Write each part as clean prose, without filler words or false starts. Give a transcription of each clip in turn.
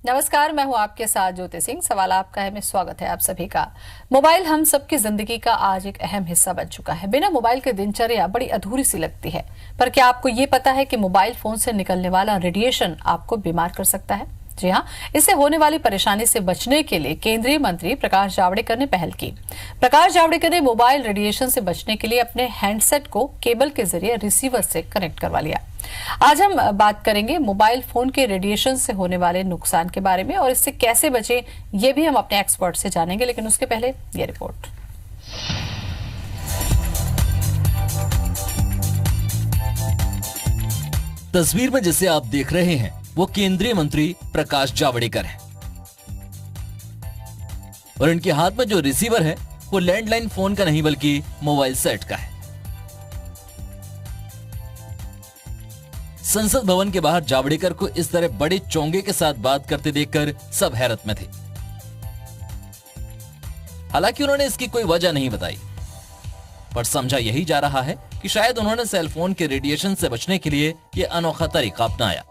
नमस्कार, मैं हूं आपके साथ ज्योति सिंह। सवाल आपका है, मैं स्वागत है आप सभी का। मोबाइल हम सबकी जिंदगी का आज एक अहम हिस्सा बन चुका है। बिना मोबाइल के दिनचर्या बड़ी अधूरी सी लगती है। पर क्या आपको ये पता है कि मोबाइल फोन से निकलने वाला रेडिएशन आपको बीमार कर सकता है? जी हाँ, इससे होने वाली परेशानी से बचने के लिए केंद्रीय मंत्री प्रकाश जावड़ेकर ने पहल की। प्रकाश जावड़ेकर ने मोबाइल रेडिएशन से बचने के लिए अपने हैंडसेट को केबल के जरिए रिसीवर से कनेक्ट करवा लिया। आज हम बात करेंगे मोबाइल फोन के रेडिएशन से होने वाले नुकसान के बारे में और इससे कैसे बचें, ये भी हम अपने एक्सपर्ट से जानेंगे। लेकिन उसके पहले ये रिपोर्ट। तस्वीर में जिसे आप देख रहे हैं वो केंद्रीय मंत्री प्रकाश जावड़ेकर हैं और इनके हाथ में जो रिसीवर है वो लैंडलाइन फोन का नहीं बल्कि मोबाइल सेट का है। संसद भवन के बाहर जावड़ेकर को इस तरह बड़े चोंगे के साथ बात करते देखकर सब हैरत में थे। हालांकि उन्होंने इसकी कोई वजह नहीं बताई, पर समझा यही जा रहा है कि शायद उन्होंने सेलफोन के रेडिएशन से बचने के लिए यह अनोखा तरीका अपनाया।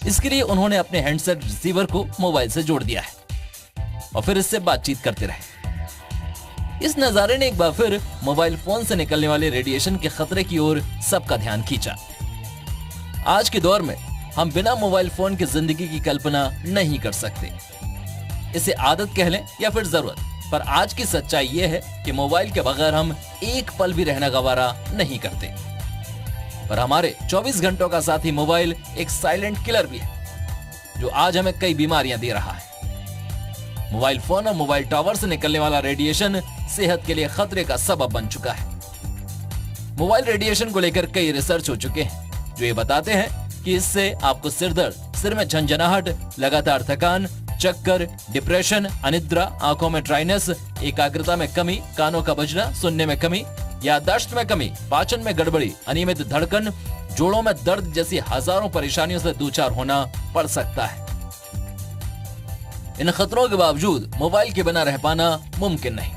इसके लिए उन्होंने अपने हैंडसेट रिसीवर को मोबाइल से जोड़ दिया है और फिर इससे बातचीत करते रहे। इस नजारे ने एक बार फिर मोबाइल फोन से निकलने वाले रेडिएशन के खतरे की ओर सबका ध्यान खींचा। आज के दौर में हम बिना मोबाइल फोन की जिंदगी की कल्पना नहीं कर सकते। इसे आदत कह लें या फिर जरूरत, पर आज की सच्चाई यह है कि मोबाइल के बगैर हम एक पल भी रहना गवारा नहीं करते। पर हमारे 24 घंटों का साथी मोबाइल एक साइलेंट किलर भी है जो आज हमें कई बीमारियां दे रहा है। मोबाइल फोन और मोबाइल टावर से निकलने वाला रेडिएशन सेहत के लिए खतरे का सबब बन चुका है। मोबाइल रेडिएशन को लेकर कई रिसर्च हो चुके हैं जो ये बताते हैं कि इससे आपको सिर दर्द, सिर में झंझनाहट, लगातार थकान, चक्कर, डिप्रेशन, अनिद्रा, आंखों में ड्राइनेस, एकाग्रता में कमी, कानों का बजना, सुनने में कमी, याददाश्त में कमी, पाचन में गड़बड़ी, अनियमित धड़कन, जोड़ों में दर्द जैसी हजारों परेशानियों से दूचार होना पड़ सकता है। इन खतरों के बावजूद मोबाइल के बिना रह पाना मुमकिन नहीं,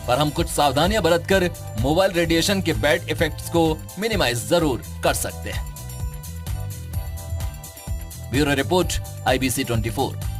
पर हम कुछ सावधानियां बरतकर मोबाइल रेडिएशन के बैड इफेक्ट्स को मिनिमाइज जरूर कर सकते हैं। Bureau report, IBC 24।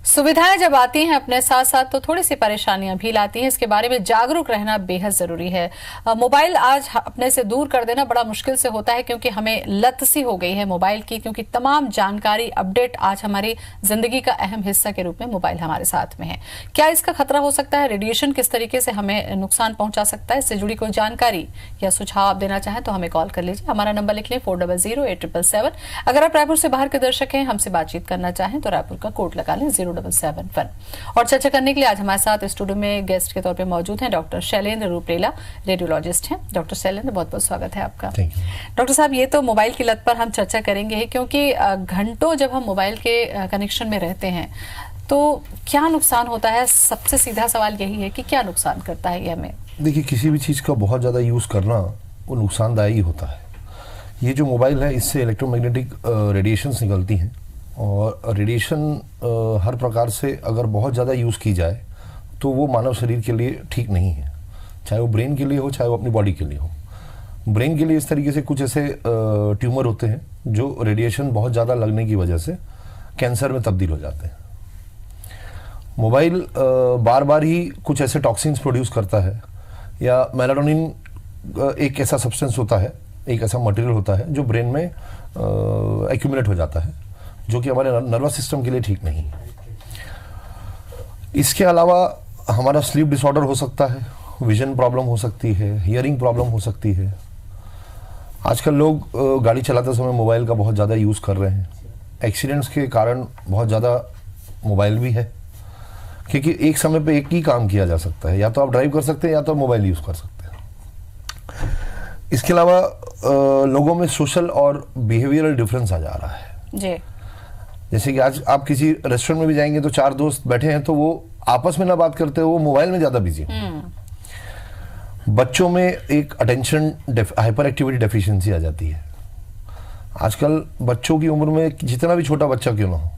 सुविधाएं जब आती हैं अपने साथ साथ तो थोड़ी सी परेशानियां भी लाती हैं। इसके बारे में जागरूक रहना बेहद जरूरी है। मोबाइल आज अपने से दूर कर देना बड़ा मुश्किल से होता है क्योंकि हमें लत सी हो गई है मोबाइल की, क्योंकि तमाम जानकारी, अपडेट आज हमारी जिंदगी का अहम हिस्सा के रूप में मोबाइल हमारे साथ में है। क्या इसका खतरा हो सकता है? रेडिएशन किस तरीके से हमें नुकसान पहुंचा सकता है? इससे जुड़ी कोई जानकारी या सुझाव आप देना चाहें तो हमें कॉल कर लीजिए। हमारा नंबर लिख लें 400877। अगर आप रायपुर से बाहर के दर्शक हैं, हमसे बातचीत करना चाहें तो रायपुर का कोड लगा लें 077 और चर्चा करने के लिए आज हमारे साथ स्टूडियो में गेस्ट के तौर पे मौजूद हैं डॉक्टर शैलेंद्र रूपरेला, रेडियोलॉजिस्ट हैं। डॉक्टर शैलेंद्र, बहुत बहुत स्वागत है आपका। डॉक्टर साहब, ये तो मोबाइल की लत पर हम चर्चा करेंगे ही, क्योंकि घंटों जब हम मोबाइल के कनेक्शन में रहते हैं तो क्या नुकसान होता है? सबसे सीधा सवाल यही है कि क्या नुकसान करता है ये हमें? देखिए, किसी भी चीज़ का बहुत ज़्यादा यूज़ करना वो नुकसानदायी होता है। ये जो मोबाइल है, इससे इलेक्ट्रोमैग्नेटिक रेडिएशंस निकलती हैं और रेडिएशन हर प्रकार से अगर बहुत ज़्यादा यूज़ की जाए तो वो मानव शरीर के लिए ठीक नहीं है, चाहे वो ब्रेन के लिए हो चाहे वो अपनी बॉडी के लिए हो। ब्रेन के लिए इस तरीके से कुछ ऐसे ट्यूमर होते हैं जो रेडिएशन बहुत ज़्यादा लगने की वजह से कैंसर में तब्दील हो जाते हैं। मोबाइल बार बार ही कुछ ऐसे टॉक्सिन्स प्रोड्यूस करता है, या मेलाटोनिन एक ऐसा सब्सटेंस होता है, एक ऐसा मटेरियल होता है जो ब्रेन में एक्यूमुलेट हो जाता है, जो कि हमारे नर्वस सिस्टम के लिए ठीक नहीं है। इसके अलावा हमारा स्लीप डिसऑर्डर हो सकता है, विजन प्रॉब्लम हो सकती है, हियरिंग प्रॉब्लम हो सकती है। आजकल लोग गाड़ी चलाते समय मोबाइल का बहुत ज़्यादा यूज़ कर रहे हैं। एक्सीडेंट्स के कारण बहुत ज़्यादा मोबाइल भी है, क्योंकि एक समय पे एक ही काम किया जा सकता है, या तो आप ड्राइव कर सकते हैं या तो मोबाइल यूज़ कर सकते हैं। इसके अलावा लोगों में सोशल और बिहेवियरल डिफरेंस आ जा रहा है जी। जैसे कि आज आप किसी रेस्टोरेंट में भी जाएंगे तो 4 दोस्त बैठे हैं तो वो आपस में ना बात करते हो, वो मोबाइल में ज्यादा बिजी हैं। बच्चों में एक अटेंशन हाइपर एक्टिविटी डेफिशिएंसी आ जाती है। आजकल बच्चों की उम्र में जितना भी छोटा बच्चा क्यों ना हो,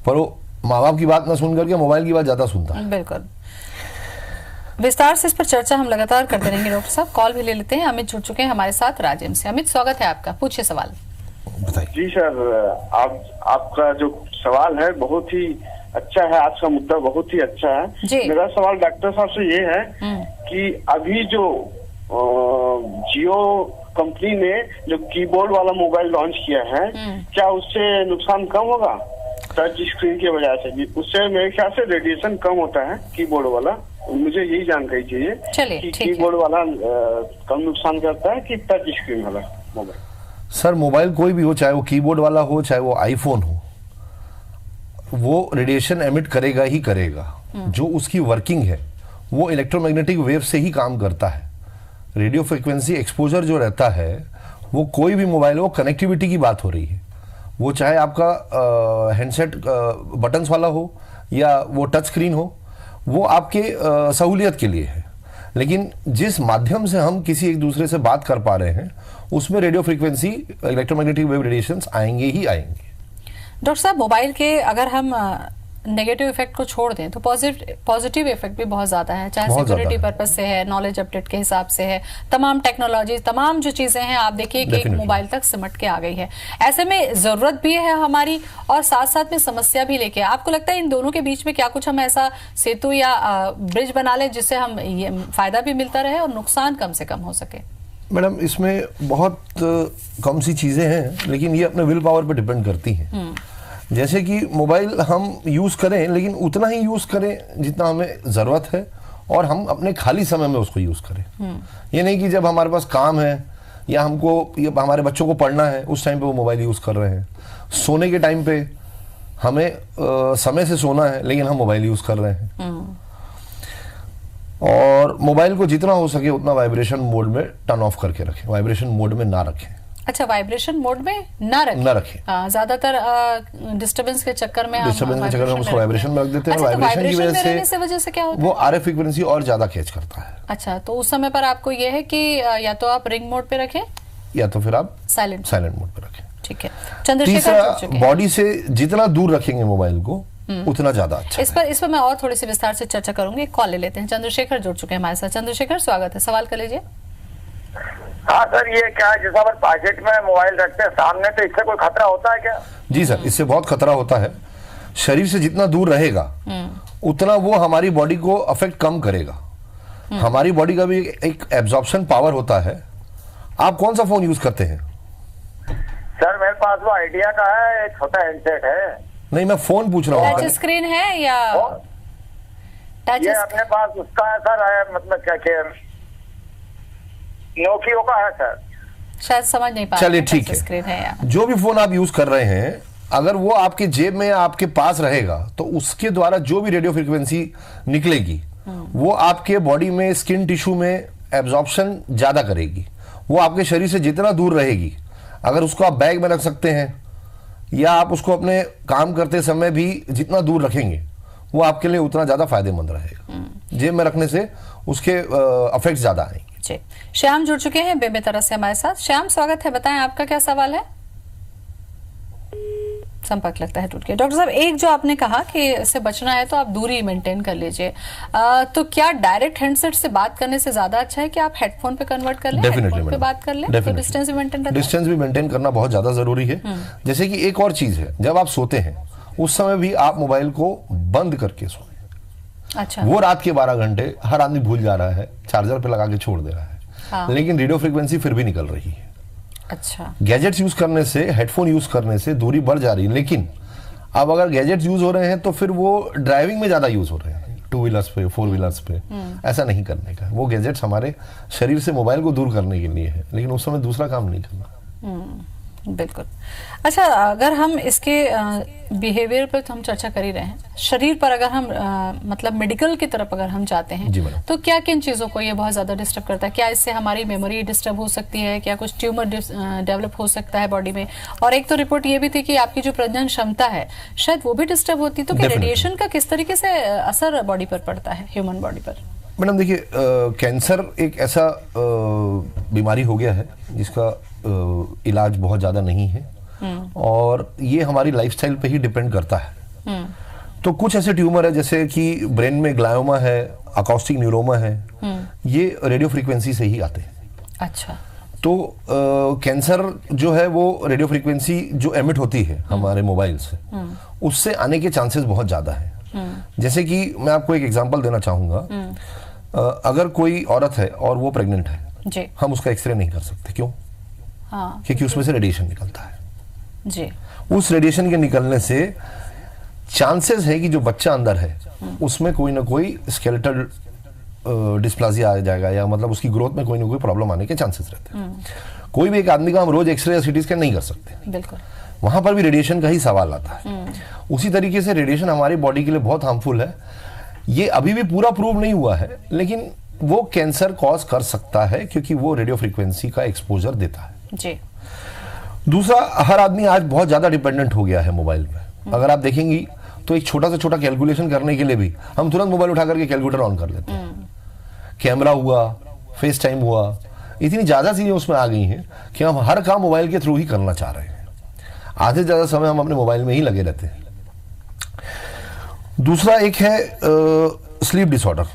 पर वो माँ बाप की बात ना सुन करके मोबाइल की बात ज्यादा सुनता है। बिल्कुल, विस्तार से इस पर चर्चा हम लगातार करते रहेंगे। डॉक्टर साहब, कॉल भी ले लेते हैं। अमित जुड़ चुके हैं हमारे साथ राजेंद्र से। अमित, स्वागत है आपका, पूछिए सवाल। बताइए। जी सर, आपका जो सवाल है बहुत ही अच्छा है, आज का मुद्दा बहुत ही अच्छा जी। है। मेरा सवाल डॉक्टर साहब से ये है कि अभी जो जियो कंपनी ने जो कीबोर्ड वाला मोबाइल लॉन्च किया है, क्या उससे नुकसान कम होगा टच स्क्रीन की वजह से? उससे मेरे ख्याल से रेडिएशन कम होता है कीबोर्ड वाला, मुझे यही जानकारी चाहिए चलिए, कि ठीक है। कीबोर्ड वाला कम नुकसान करता है कि टच स्क्रीन वाला मोबाइल? सर मोबाइल कोई भी हो, चाहे वो कीबोर्ड वाला हो चाहे वो आईफोन हो, वो रेडिएशन एमिट करेगा ही करेगा। जो उसकी वर्किंग है वो इलेक्ट्रोमैग्नेटिक वेव से ही काम करता है। रेडियो फ्रिक्वेंसी एक्सपोजर जो रहता है वो कोई भी मोबाइल हो, कनेक्टिविटी की बात हो रही है, वो चाहे आपका हैंडसेट बटन्स वाला हो या वो टच स्क्रीन हो, वो आपके सहूलियत के लिए है। लेकिन जिस माध्यम से हम किसी एक दूसरे से बात कर पा रहे हैं उसमें radio frequency electromagnetic wave radiations आएंगे ही आएंगे। डॉक्टर साहब, मोबाइल के अगर हम नेगेटिव इफेक्ट को छोड़ दें तो पॉजिटिव इफेक्ट भी बहुत ज्यादा है, चाहे बहुत सिक्योरिटी ज्यादा है। पर्पज से है, नॉलेज अपडेट के हिसाब से है, तमाम टेक्नोलॉजी, तमाम जो चीजें हैं आप देखिए कि एक Definitely। मोबाइल तक सिमट के आ गई है। ऐसे में जरूरत भी है हमारी और साथ साथ में समस्या भी लेके। आपको लगता है इन दोनों के बीच में क्या कुछ हम ऐसा सेतु या ब्रिज बना लें जिससे हम ये फायदा भी मिलता रहे और नुकसान कम से कम हो सके? मैडम इसमें बहुत कम सी चीजें हैं, लेकिन ये अपने विल पावर पे डिपेंड करती हैं। जैसे कि मोबाइल हम यूज करें लेकिन उतना ही यूज करें जितना हमें जरूरत है और हम अपने खाली समय में उसको यूज करें। ये नहीं कि जब हमारे पास काम है या हमारे बच्चों को पढ़ना है उस टाइम पे वो मोबाइल यूज कर रहे हैं। सोने के टाइम पे हमें समय से सोना है लेकिन हम मोबाइल यूज कर रहे हैं। और मोबाइल को जितना हो सके उतना वाइब्रेशन मोड में टर्न ऑफ करके रखें, वाइब्रेशन मोड में ना रखें। अच्छा, वाइब्रेशन मोड में ना रखें। ज्यादातर डिस्टर्बेंस के चक्कर में हम उसको वाइब्रेशन में रख देते हैं। अच्छा, तो वाइब्रेशन की वाइब्रेशन वजह से क्या होता है? वो आरएफ फ्रीक्वेंसी और ज्यादा कैच करता है। अच्छा, तो उस समय पर आपको ये है कि या तो आप रिंग मोड पे रखें या तो फिर आप साइलेंट मोड पे रखें। ठीक है। चंद्रशेखर जुड़ चुके तीसरा, हैं। बॉडी से जितना दूर रखेंगे मोबाइल को उतना ज्यादा अच्छा इस पर मैं और थोड़ी सी विस्तार से चर्चा करूंगी। एक कॉल ले लेते हैं। चंद्रशेखर जुड़ चुके हैं हमारे साथ। चंद्रशेखर, स्वागत है, सवाल कर लीजिए। हाँ सर, ये क्या है, जैसा अपन पॉकेट में मोबाइल रखते हैं सामने, तो इससे कोई खतरा होता है क्या? जी सर, इससे बहुत खतरा होता है। शरीर से जितना दूर रहेगा उतना वो हमारी बॉडी को अफेक्ट कम करेगा। हमारी बॉडी का भी एक एब्जॉर्प्शन पावर होता है। आप कौन सा फोन यूज करते हैं? सर मेरे पास वो आइडिया का है, एक छोटा हैंडसेट है। नहीं, मैं फोन पूछ रहा टच हूँ। स्क्रीन है या टच? ये अपने पास उसका है सर, है मतलब क्या नोकियो का है सर। शायद समझ नहीं पा चलिए रहे, ठीक टच स्क्रीन है या जो भी फोन आप यूज कर रहे हैं, अगर वो आपके जेब में या आपके पास रहेगा तो उसके द्वारा जो भी रेडियो फ्रीक्वेंसी निकलेगी वो आपके बॉडी में, स्किन टिश्यू में एब्जॉर्प्शन ज्यादा करेगी। वो आपके शरीर से जितना दूर रहेगी, अगर उसको आप बैग में रख सकते हैं या आप उसको अपने काम करते समय भी जितना दूर रखेंगे वो आपके लिए उतना ज्यादा फायदेमंद रहेगा। जेब में रखने से उसके इफेक्ट ज्यादा आएंगे। जी, श्याम जुड़ चुके हैं बेमेतरा से हमारे साथ। श्याम, स्वागत है, बताएं आपका क्या सवाल है? संपर्क लगता है टूट गया। डॉक्टर साहब, एक जो आपने कहा कि इससे बचना है तो आप दूरी मेंटेन कर लीजिए, तो क्या डायरेक्ट हैंडसेट से बात करने से ज्यादा अच्छा है कि आप हेडफोन पे कन्वर्ट कर लें, हेडफोन पे बात कर लें, तो डिस्टेंस भी मेंटेन रहता है? डिस्टेंस भी मेंटेन करना बहुत ज्यादा जरूरी है। जैसे कि एक और चीज है, जब आप सोते हैं उस समय भी आप मोबाइल को बंद करके सोएं। अच्छा, वो रात के 12 घंटे हर आदमी भूल जा रहा है, चार्जर पे लगा के छोड़ दे रहा है। हाँ। लेकिन रेडियो फ्रीक्वेंसी फिर भी निकल रही है। अच्छा, गैजेट्स यूज करने से, हेडफोन यूज करने से दूरी बढ़ जा रही है। लेकिन अब अगर गैजेट्स यूज हो रहे हैं तो फिर वो ड्राइविंग में ज्यादा यूज हो रहे हैं, 2 व्हीलर्स पे, 4 व्हीलर्स पे। ऐसा नहीं करने का। वो गैजेट्स हमारे शरीर से मोबाइल को दूर करने के लिए है, लेकिन उस समय दूसरा काम नहीं करना। बिल्कुल। अच्छा, अगर हम इसके बिहेवियर पर तो हम चर्चा कर ही रहे हैं, शरीर पर अगर हम मतलब मेडिकल की तरफ अगर हम जाते जी हैं मैडम। तो क्या किन चीजों को ये बहुत ज्यादा डिस्टर्ब करता है? क्या इससे हमारी मेमोरी डिस्टर्ब हो सकती है? क्या कुछ ट्यूमर डेवलप हो सकता है बॉडी में? और एक तो रिपोर्ट ये भी थी कि आपकी जो प्रजनन क्षमता है शायद वो भी डिस्टर्ब होती है। तो क्या रेडिएशन का किस तरीके से असर बॉडी पर पड़ता है, ह्यूमन बॉडी पर? मैडम देखिए, कैंसर एक ऐसा बीमारी हो गया है जिसका इलाज बहुत ज्यादा नहीं है और ये हमारी लाइफस्टाइल पे ही डिपेंड करता है। तो कुछ ऐसे ट्यूमर है जैसे कि ब्रेन में ग्लायोमा है, अकॉस्टिक न्यूरोमा है, ये रेडियो फ्रीक्वेंसी से ही आते हैं। अच्छा, तो कैंसर जो है वो रेडियो फ्रीक्वेंसी जो एमिट होती है हमारे मोबाइल से, उससे आने के चांसेस बहुत ज़्यादा हैं। जैसे कि मैं आपको एक एग्जांपल देना चाहूँगा। अगर कोई औरत है और वो प्रेग्नेंट है जी हम उसका एक्सरे नहीं कर सकते। क्यों? हाँ क्योंकि उसमें से रेडिएशन निकलता है। जी उस रेडिएशन के निकलने से चांसेस है कि जो बच्चा अंदर है उसमें कोई ना कोई स्केलेटल डिस्प्लाजिया आ जाएगा, या मतलब उसकी ग्रोथ में कोई ना कोई प्रॉब्लम आने के चांसेस रहते हैं। कोई भी एक आदमी का हम रोज एक्सरे या सीटी स्कैन नहीं कर सकते, बिल्कुल। वहां पर भी रेडिएशन का ही सवाल आता है। उसी तरीके से रेडिएशन हमारी बॉडी के लिए बहुत हार्मफुल है। ये अभी भी पूरा प्रूव नहीं हुआ है, लेकिन वो कैंसर कॉज कर सकता है क्योंकि वो रेडियो फ्रीक्वेंसी का एक्सपोजर देता है। जी दूसरा, हर आदमी आज बहुत ज्यादा डिपेंडेंट हो गया है मोबाइल पे। अगर आप देखेंगी तो एक छोटा से छोटा कैलकुलेशन करने के लिए भी हम तुरंत मोबाइल उठा करके कैलकुलेटर ऑन कर लेते हैं। कैमरा हुआ, फेस टाइम हुआ, इतनी ज्यादा चीजें उसमें आ गई हैं कि हम हर काम मोबाइल के थ्रू ही करना चाह रहे हैं। आधे से ज्यादा समय हम अपने मोबाइल में ही लगे रहते हैं। दूसरा एक है स्लीप डिसऑर्डर।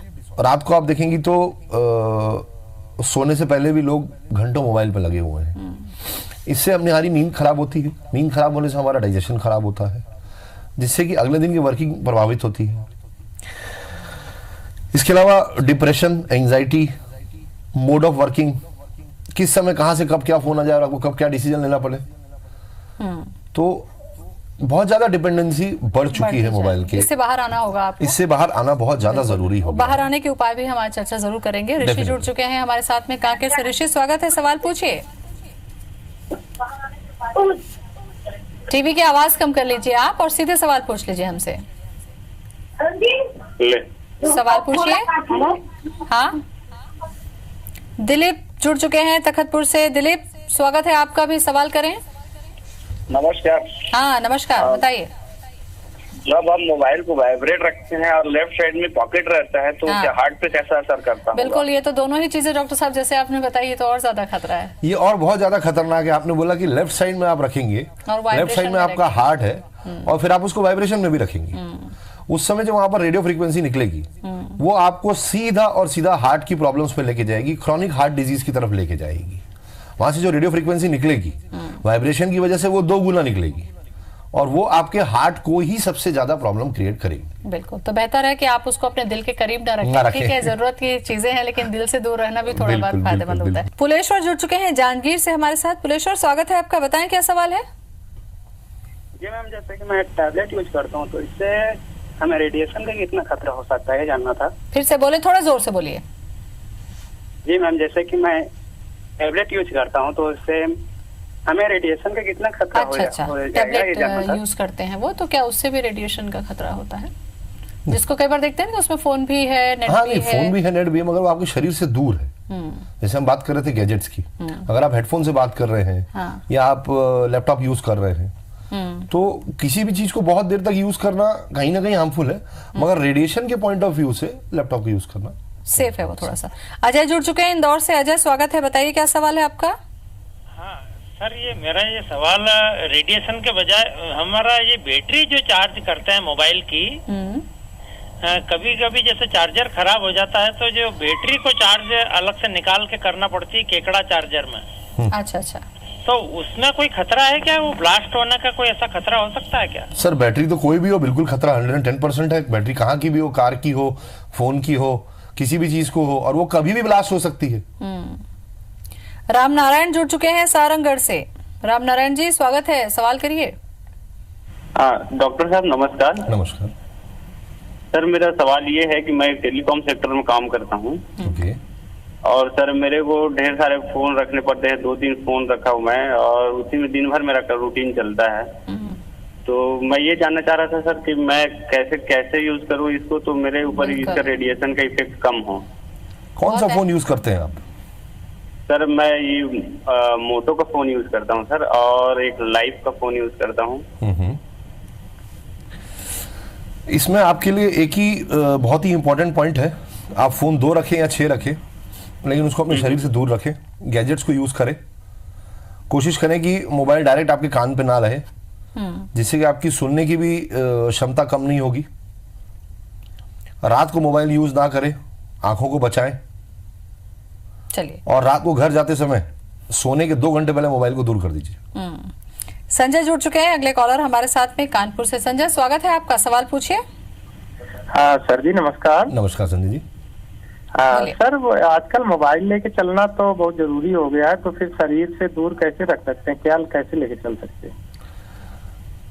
रात को आप देखेंगी तो सोने से पहले भी लोग घंटों मोबाइल पे लगे हुए हैं। इससे अपनी हमारी नींद खराब होती है। नींद खराब होने से हमारा डाइजेशन खराब होता है, जिससे कि अगले दिन की वर्किंग प्रभावित होती है। इसके अलावा depression, anxiety, mode of working, किस समय कहां से कब क्या फोन आ जाए और आपको कब क्या डिसीजन लेना पड़े। तो बहुत ज्यादा डिपेंडेंसी बढ़ चुकी है मोबाइल के। इससे बाहर आना होगा आपको। इससे बाहर आना बहुत ज्यादा जरूरी होगा। बाहर आने के उपाय भी हमारी चर्चा जरूर करेंगे। ऋषि जुड़ चुके हैं हमारे साथ में कांकेर से। ऋषि स्वागत है, सवाल पूछिए। टीवी की आवाज कम कर लीजिए आप और सीधे सवाल पूछ लीजिए हमसे। सवाल पूछिए। हाँ, दिलीप जुड़ चुके हैं तखतपुर से। दिलीप स्वागत है आपका भी, सवाल करें। नमस्कार। हाँ नमस्कार, बताइए। जब हम मोबाइल को वाइब्रेट रखते हैं और लेफ्ट साइड में पॉकेट रहता है तो हाँ। क्या हार्ट पे कैसा असर करता है? बिल्कुल, ये तो दोनों ही चीजें डॉक्टर साहब जैसे आपने बताई, ये तो और ज्यादा खतरा है। ये और बहुत ज्यादा खतरनाक है। आपने बोला कि लेफ्ट साइड में आप रखेंगे, लेफ्ट साइड में आपका हार्ट है और फिर आप उसको वाइब्रेशन में भी रखेंगे। उस समय जो वहां पर रेडियो फ्रीक्वेंसी निकलेगी वो आपको सीधा और सीधा हार्ट की प्रॉब्लम्स पे लेके जाएगी, क्रॉनिक हार्ट डिजीज की तरफ लेके जाएगी। वहां से जो रेडियो फ्रीक्वेंसी निकलेगी वाइब्रेशन की वजह से वो 2 गुना निकलेगी और वो आपके हार्ट को ही सबसे ज्यादा प्रॉब्लम क्रिएट करेगी। बिल्कुल, तो बेहतर है कि आप उसको अपने दिल के करीब ना रखें। ठीक है, जरूरत की चीजें हैं लेकिन दिल से दूर रहना भी थोड़ा बहुत फायदेमंद होता है। पुलेश्वर जुड़ चुके हैं जांजगीर से हमारे साथ। पुलेश्वर स्वागत है आपका, बताएं क्या सवाल है। जी मैम, जैसे कि मैं टैबलेट यूज करता हूँ तो इससे हमें रेडिएशन का कितना खतरा हो सकता है जानना था। फिर से बोले, थोड़ा जोर से बोलिए। जी मैम, जैसे कि मैं टैबलेट यूज करता हूँ तो इससे हमें रेडिएशन का कितना खतरा अच्छा, टैबलेट यूज करते हैं वो, तो क्या उससे भी रेडिएशन का खतरा होता है? जिसको कई बार देखते हैं ना उसमें फोन भी है, नेट हाँ, भी नहीं, है। फोन भी है, नेट भी है, मगर वो आपके शरीर से दूर है। जैसे हम बात कर रहे थे गैजेट्स की, अगर आप हेडफोन से बात कर रहे हैं हाँ। या आप लैपटॉप यूज कर रहे हैं तो किसी भी चीज को बहुत देर तक यूज करना कहीं ना कहीं हार्मफुल है, मगर रेडिएशन के पॉइंट ऑफ व्यू से लैपटॉप को यूज करना सेफ है वो थोड़ा सा। अजय जुड़ चुके हैं इंदौर से। अजय स्वागत है, बताइए क्या सवाल है आपका। हाँ सर, मेरा ये सवाल रेडिएशन के बजाय हमारा ये बैटरी जो चार्ज करते हैं मोबाइल की, कभी कभी जैसे चार्जर खराब हो जाता है तो जो बैटरी को चार्ज अलग से निकाल के करना पड़ती है केकड़ा चार्जर में। अच्छा, तो उसमें कोई खतरा है क्या? वो ब्लास्ट होने का कोई ऐसा खतरा हो सकता है क्या? सर, बैटरी तो कोई भी हो, बिल्कुल खतरा 110% है। बैटरी कहाँ की भी हो, कार की हो, फोन की हो, किसी भी चीज को हो, और वो कभी भी ब्लास्ट हो सकती है। राम नारायण जुड़ चुके हैं सारंगगढ़ से। राम नारायण जी स्वागत है, सवाल करिए। हाँ डॉक्टर साहब नमस्कार। नमस्कार। सर मेरा सवाल ये है कि मैं टेलीकॉम सेक्टर में काम करता हूँ ओके। और सर मेरे को ढेर सारे फोन रखने पड़ते हैं, 2-3 फोन रखा हूँ मैं, और उसी में दिन भर मेरा रूटीन चलता है। तो मैं ये जानना चाह रहा था सर कि मैं कैसे यूज करूँ इसको तो मेरे ऊपर इसका रेडिएशन का इफेक्ट कम हो। कौन सा फोन यूज करते हैं आप? सर मैं ये मोटो का फोन यूज करता हूँ सर, और एक लाइफ का फोन यूज करता हूँ। इसमें आपके लिए एक ही बहुत ही इंपॉर्टेंट पॉइंट है, आप फोन 2 रखें या 6 रखें, लेकिन उसको अपने शरीर से दूर रखें। गैजेट्स को यूज करें, कोशिश करें कि मोबाइल डायरेक्ट आपके कान पे ना रहे, जिससे कि आपकी सुनने की भी क्षमता कम नहीं होगी। रात को मोबाइल यूज ना करें, आंखों को बचाएं। चलिए। और रात को घर जाते समय सोने के 2 घंटे पहले मोबाइल को दूर कर दीजिए। संजय जुड़ चुके हैं, अगले कॉलर हमारे साथ में कानपुर से। संजय, स्वागत है आपका, सवाल पूछिए। हाँ सर जी, नमस्कार। नमस्कार संजय जी। हाँ बोलिए। सर, वो आजकल मोबाइल लेके चलना तो बहुत जरूरी हो गया है, तो फिर शरीर से दूर कैसे रख सकते हैं, ख्याल कैसे लेके चल सकते हैं?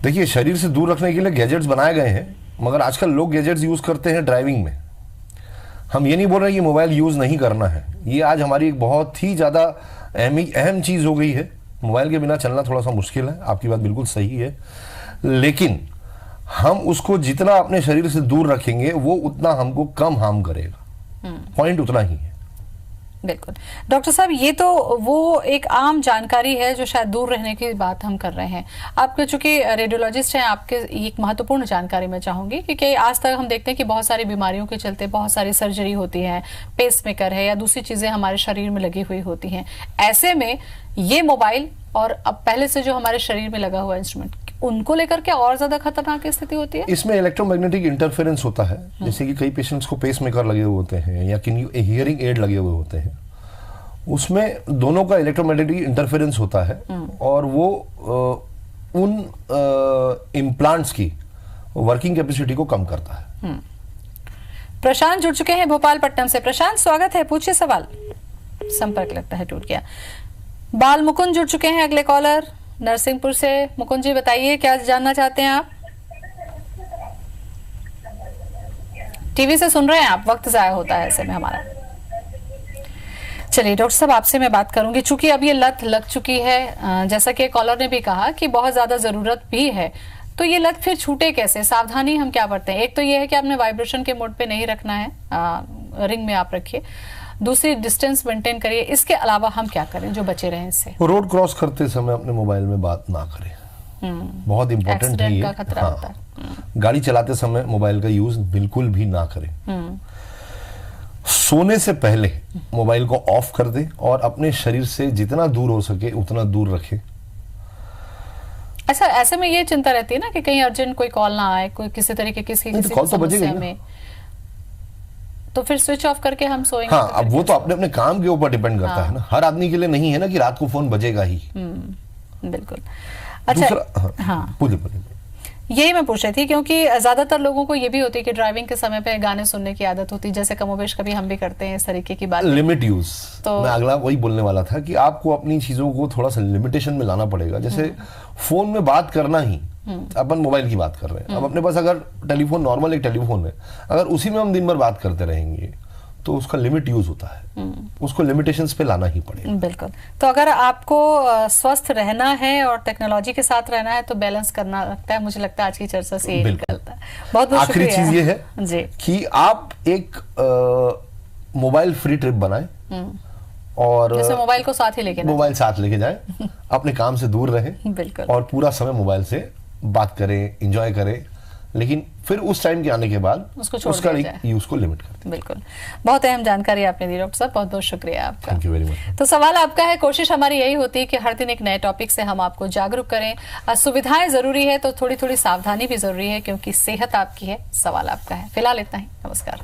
देखिए, शरीर से दूर रखने के लिए गैजेट्स बनाए गए हैं, मगर आजकल लोग गैजेट्स यूज करते हैं ड्राइविंग में। हम ये नहीं बोल रहे कि मोबाइल यूज नहीं करना है, ये आज हमारी एक बहुत ही ज्यादा अहम चीज हो गई है। मोबाइल के बिना चलना थोड़ा सा मुश्किल है, आपकी बात बिल्कुल सही है, लेकिन हम उसको जितना अपने शरीर से दूर रखेंगे वो उतना हमको कम हार्म करेगा। पॉइंट उतना ही है। बिल्कुल डॉक्टर साहब, ये तो वो एक आम जानकारी है जो शायद दूर रहने की बात हम कर रहे हैं। आपके चूंकि रेडियोलॉजिस्ट हैं, आपके एक महत्वपूर्ण जानकारी मैं चाहूंगी, क्योंकि आज तक हम देखते हैं कि बहुत सारी बीमारियों के चलते बहुत सारी सर्जरी होती है, पेसमेकर है या दूसरी चीजें हमारे शरीर में लगी हुई होती हैं। ऐसे में ये मोबाइल और अब पहले से जो हमारे शरीर में लगा हुआ इंस्ट्रूमेंट, उनको लेकर के और ज्यादा खतरनाक स्थिति होती है? इसमें इलेक्ट्रोमैग्नेटिक इंटरफेरेंस होता है, जैसे कि कई पेशेंट्स को पेसमेकर लगे हुए होते हैं या हियरिंग एड लगे हुए होते हैं, उसमें दोनों का इलेक्ट्रोमैग्नेटिक इंटरफेरेंस होता है और वो उन इम्प्लांट्स की वर्किंग कैपेसिटी को कम करता है। प्रशांत जुड़ चुके हैं भोपालपट्टनम से। प्रशांत, स्वागत है, पूछिए सवाल। संपर्क लगता है टूट गया। बाल मुकुंद जुड़ चुके हैं, अगले कॉलर नरसिंहपुर से। मुकुंद जी, बताइए क्या जानना चाहते हैं आप? टीवी से सुन रहे हैं आप, वक्त जाया होता है ऐसे में हमारा। चलिए डॉक्टर साहब, आपसे मैं बात करूंगी, चूंकि अब ये लत लग चुकी है, जैसा कि कॉलर ने भी कहा कि बहुत ज्यादा जरूरत भी है, तो ये लत फिर छूटे कैसे? सावधानी हम क्या बरतें? एक तो ये है कि आपने वाइब्रेशन के मोड पे नहीं रखना है, रिंग में आप रखिए। दूसरी, डिस्टेंस मेंटेन करिए। इसके अलावा हम क्या करें जो बचे रहें इससे? रोड क्रॉस करते समय अपने मोबाइल में बात ना करें, बहुत इंपॉर्टेंट है ये। का खतरा होता है। गाड़ी चलाते समय मोबाइल का यूज बिल्कुल भी ना करें। सोने से पहले मोबाइल को ऑफ कर दें और अपने शरीर से जितना दूर हो सके उतना दूर रखें। अच्छा, ऐसे में ये चिंता रहती है ना कि कहीं अर्जेंट कोई कॉल ना आए, कोई किसी तरीके की किसी कॉल तो बजेगी समस्या ना, में, तो फिर स्विच ऑफ करके हम सोएंगे। हाँ, अब वो तो अपने अपने काम के ऊपर डिपेंड करता है ना, हर आदमी के लिए नहीं है ना कि रात को फोन बजेगा ही। बिल्कुल। अच्छा, दूसरा, हाँ, बोलिए। यही मैं पूछ रही थी, क्योंकि ज्यादातर लोगों को ये भी होती है कि ड्राइविंग के समय पे गाने सुनने की आदत होती है, जैसे कमोबेश कभी हम भी करते हैं इस तरीके की बात। लिमिट यूज, तो मैं अगला वही बोलने वाला था कि आपको अपनी चीजों को थोड़ा सा लिमिटेशन में लाना पड़ेगा। जैसे फोन में बात करना ही, अपन मोबाइल की बात कर रहे हैं, अब अपने पास अगर टेलीफोन, नॉर्मल एक टेलीफोन है, अगर उसी में हम दिन भर बात करते रहेंगे तो उसका लिमिट यूज होता है, उसको लिमिटेशंस पे लाना ही पड़ेगा। बिल्कुल। तो अगर आपको स्वस्थ रहना है और टेक्नोलॉजी के साथ रहना है तो बैलेंस करना लगता है, मुझे लगता है आज की चर्चा से यही निकलता है। बहुत बहुत आखिरी शुक्रिया। चीज ये है जी कि आप एक मोबाइल फ्री ट्रिप बनाएं और जैसे मोबाइल को साथ ही लेके ना मोबाइल साथ लेके जाएं, अपने काम से दूर रहें बिल्कुल। और पूरा समय मोबाइल से बात करें, एंजॉय करें, लेकिन फिर उस टाइम के आने के बाद उसको छोड़ उसका दिया जाए। यूज को लिमिट कर दें। बिल्कुल, बहुत अहम जानकारी आपने दी डॉक्टर साहब, बहुत बहुत शुक्रिया आपका। Thank you very much. तो सवाल आपका है, कोशिश हमारी यही होती है कि हर दिन एक नए टॉपिक से हम आपको जागरूक करें। सुविधाएं जरूरी है तो थोड़ी थोड़ी सावधानी भी जरूरी है, क्योंकि सेहत आपकी है, सवाल आपका है। फिलहाल इतना ही, नमस्कार।